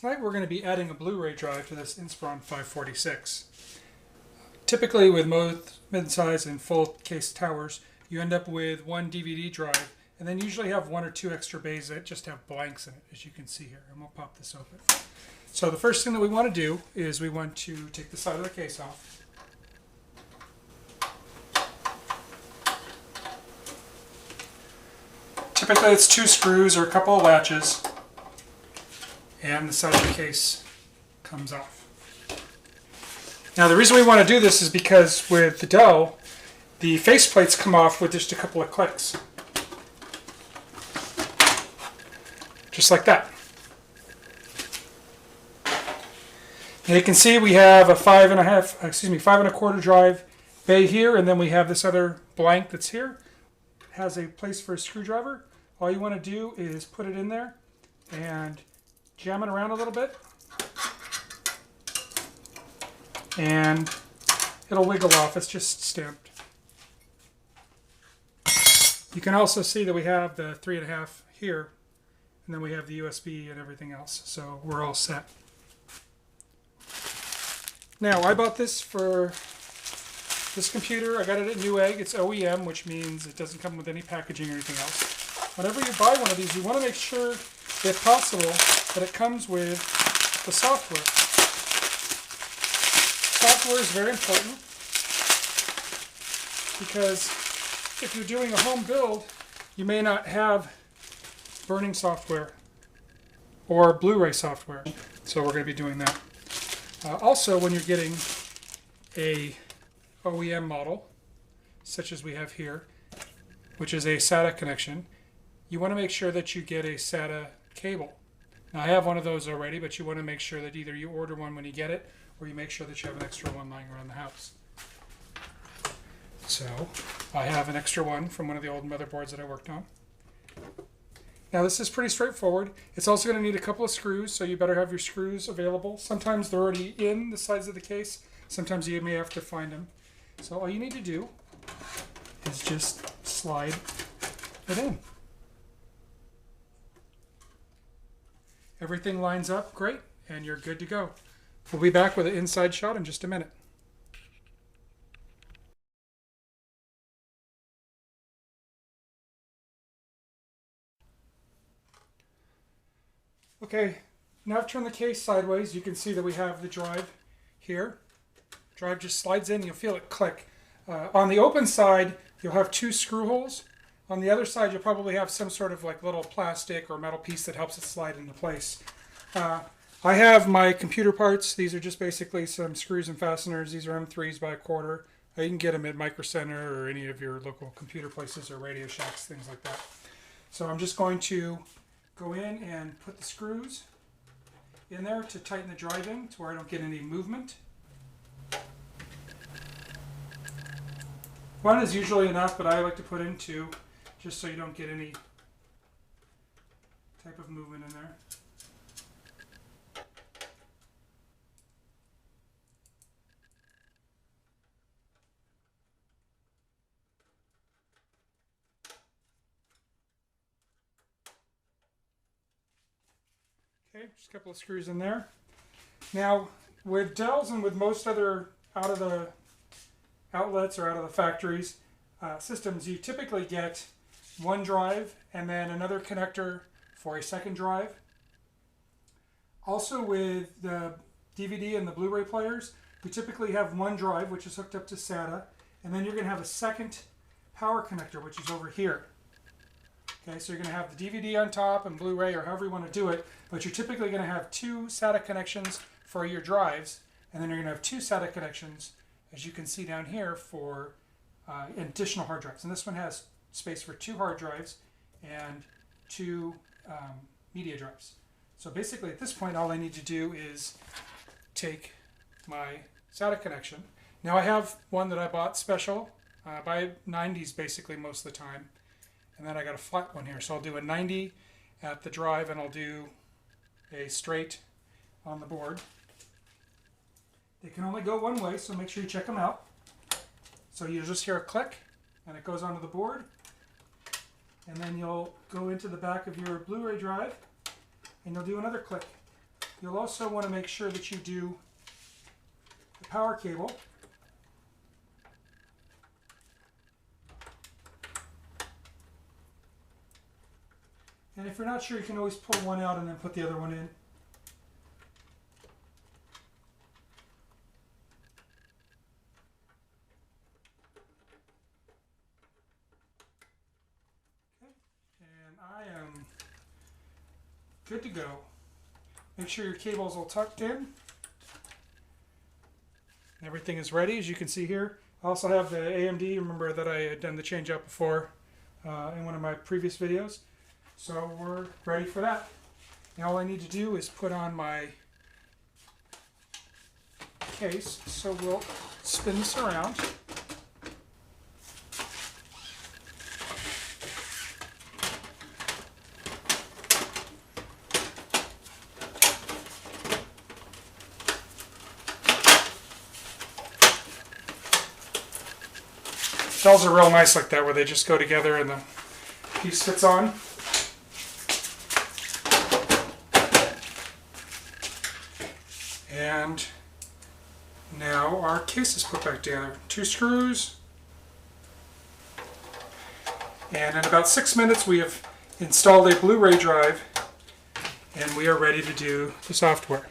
Tonight we're going to be adding a Blu-ray drive to this Inspiron 546. Typically with most mid-size and full case towers, you end up with one DVD drive and then usually have one or two extra bays that just have blanks in it, as you can see here. And we'll pop this open. So the first thing that we want to do is we want to take the side of the case off. Typically it's 2 screws or a couple of latches, and the side of the case comes off. Now the reason we want to do this is because with the Dell, the faceplates come off with just a couple of clicks. Just like that. Now you can see we have a 5.25 drive bay here, and then we have this other blank that's here. It has a place for a screwdriver. All you want to do is put it in there and jam it around a little bit, and it'll wiggle off. It's just stamped. You can also see that we have the 3.5 here, and then we have the USB and everything else, so we're all set. Now, I bought this for this computer. I got it at Newegg. It's OEM, which means it doesn't come with any packaging or anything else. Whenever you buy one of these, you want to make sure, if possible, that it comes with the software. Software is very important because if you're doing a home build, you may not have burning software or Blu-ray software. So we're going to be doing that. Also, when you're getting a OEM model, such as we have here, which is a SATA connection, you want to make sure that you get a SATA cable. Now I have one of those already, but you want to make sure that either you order one when you get it, or you make sure that you have an extra one lying around the house. So I have an extra one from one of the old motherboards that I worked on. Now this is pretty straightforward. It's also going to need a couple of screws, so you better have your screws available. Sometimes they're already in the sides of the case. Sometimes you may have to find them. So all you need to do is just slide it in. Everything lines up great, and you're good to go. We'll be back with an inside shot in just a minute. Okay, now I've turned the case sideways. You can see that we have the drive here. Drive just slides in, you'll feel it click. On the open side, you'll have 2 screw holes. On the other side, you'll probably have some sort of like little plastic or metal piece that helps it slide into place. I have my computer parts. These are just basically some screws and fasteners. These are M3s by 1/4. You can get them at Micro Center or any of your local computer places or Radio Shacks, things like that. So I'm just going to go in and put the screws in there to tighten the drive in to where I don't get any movement. One is usually enough, but I like to put in 2 just so you don't get any type of movement in there. Okay, just a couple of screws in there. Now, with Dells and with most other out of the outlets or out of the factories systems, you typically get one drive and then another connector for a second drive. Also with the DVD and the Blu-ray players, we typically have one drive which is hooked up to SATA, and then you're going to have a second power connector which is over here. Okay, so you're going to have the DVD on top and Blu-ray or however you want to do it, but you're typically going to have 2 SATA connections for your drives, and then you're going to have 2 SATA connections, as you can see down here, for additional hard drives. And this one has space for 2 hard drives and 2 media drives. So basically at this point all I need to do is take my SATA connection. Now I have one that I bought special. I buy 90s basically most of the time. And then I got a flat one here. So I'll do a 90 at the drive and I'll do a straight on the board. They can only go one way, so make sure you check them out. So you'll just hear a click and it goes onto the board. And then you'll go into the back of your Blu-ray drive and you'll do another click. You'll also want to make sure that you do the power cable. And if you're not sure, you can always pull one out and then put the other one in. Okay, and I am good to go. Make sure your cable's all tucked in. Everything is ready, as you can see here. I also have the AMD. Remember that I had done the change out before in one of my previous videos. So we're ready for that. Now all I need to do is put on my case. So we'll spin this around. Shells are real nice like that, where they just go together and the piece fits on. And now our case is put back together. 2 screws. And in about 6 minutes we have installed a Blu-ray drive and we are ready to do the software.